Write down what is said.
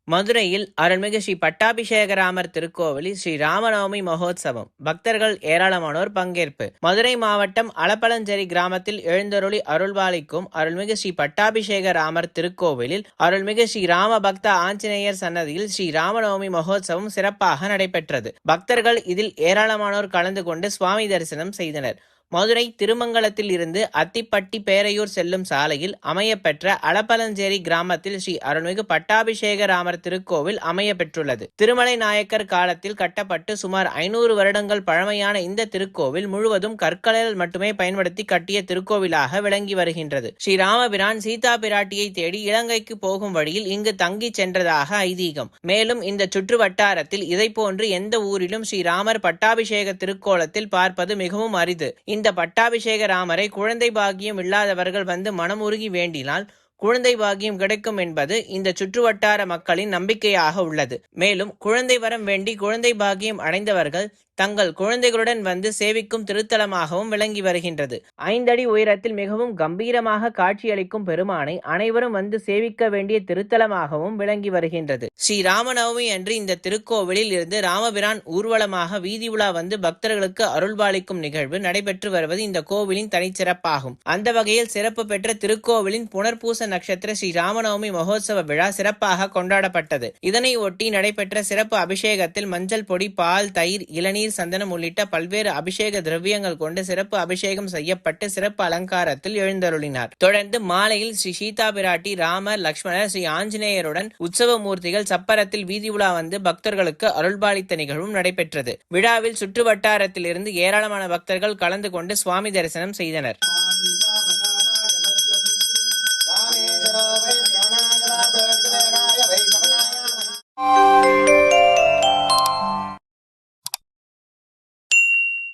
மதுரையில் அருள்மிகு ஸ்ரீ பட்டாபிஷேகராமர் திருக்கோவிலில் ஸ்ரீ ராமநவமி மகோத்சவம். பக்தர்கள் ஏராளமானோர் பங்கேற்பு. மதுரை மாவட்டம் அளப்பலஞ்சேரி கிராமத்தில் எழுந்தருளி அருள்பாலிக்கும் அருள்மிகு ஸ்ரீ பட்டாபிஷேகராமர் திருக்கோவிலில் அருள்மிகு ஸ்ரீ ராம பக்த ஆஞ்சநேயர் சன்னதியில் ஸ்ரீ ராமநவமி மகோத்சவம் சிறப்பாக நடைபெற்றது. பக்தர்கள் இதில் ஏராளமானோர் கலந்து கொண்டு சுவாமி தரிசனம் செய்தனர். மதுரை திருமங்கலத்தில் இருந்து அத்திப்பட்டி பேரையூர் செல்லும் சாலையில் அமையப்பெற்ற அளப்பலஞ்சேரி கிராமத்தில் ஸ்ரீ அருள்மிகு பட்டாபிஷேகராமர் திருக்கோவில் அமைய பெற்றுள்ளது. திருமலை நாயக்கர் காலத்தில் கட்டப்பட்டு சுமார் 500 வருடங்கள் பழமையான இந்த திருக்கோவில் முழுவதும் கற்களில் மட்டுமே பயன்படுத்தி கட்டிய திருக்கோவிலாக விளங்கி வருகின்றது. ஸ்ரீ ராமபிரான் சீதா பிராட்டியை தேடி இலங்கைக்கு போகும் வழியில் இங்கு தங்கி சென்றதாக ஐதீகம். மேலும் இந்த சுற்று வட்டாரத்தில் இதை போன்று எந்த ஊரிலும் ஸ்ரீராமர் பட்டாபிஷேக திருக்கோலத்தில் பார்ப்பது மிகவும் அரிது. இந்த பட்டாபிஷேக ராமரை குழந்தை பாக்கியம் இல்லாதவர்கள் வந்து மனமுருகி வேண்டினால் குழந்தை பாக்கியம் கிடைக்கும் என்பது இந்த சுற்றுவட்டார மக்களின் நம்பிக்கையாக உள்ளது. மேலும் குழந்தை வரம் வேண்டி குழந்தை பாக்கியம் அடைந்தவர்கள் தங்கள் குழந்தைகளுடன் வந்து சேவிக்கும் திருத்தலமாகவும் விளங்கி வருகின்றது. 5 அடி உயரத்தில் மிகவும் கம்பீரமாக காட்சியளிக்கும் பெருமானை அனைவரும் வந்து சேவிக்க வேண்டிய திருத்தலமாகவும் விளங்கி வருகின்றது. ஸ்ரீ ராமநவமி அன்று இந்த திருக்கோவிலில் இருந்து ராமபிரான் ஊர்வலமாக வீதி உலா வந்து பக்தர்களுக்கு அருள்பாலிக்கும் நிகழ்வு நடைபெற்று வருவது இந்த கோவிலின் தனிச்சிறப்பாகும். அந்த வகையில் சிறப்பு பெற்ற திருக்கோவிலின் புனர்பூச நட்சத்திர ஸ்ரீ ராமநவமி மகோத்சவ விழா சிறப்பாக கொண்டாடப்பட்டது. இதனை ஒட்டி நடைபெற்ற சிறப்பு அபிஷேகத்தில் மஞ்சள் பொடி, பால், தயிர், இளநீர், சந்தனம் உள்ளிட்ட பல்வேறு அபிஷேக திரவியங்கள் கொண்டு சிறப்பு அபிஷேகம் செய்யப்பட்டு சிறப்பு அலங்காரத்தில் எழுந்தருளினார். தொடர்ந்து மாலையில் ஸ்ரீ சீதா பிராட்டி, ராமர், லக்ஷ்மணர், ஸ்ரீ ஆஞ்சநேயருடன் உற்சவ மூர்த்திகள் சப்பரத்தில் வீதி உலா வந்து பக்தர்களுக்கு அருள்பாலித்த நிகழ்வும் நடைபெற்றது. விழாவில் சுற்று வட்டாரத்திலிருந்து ஏராளமான பக்தர்கள் கலந்து கொண்டு சுவாமி தரிசனம் செய்தனர்.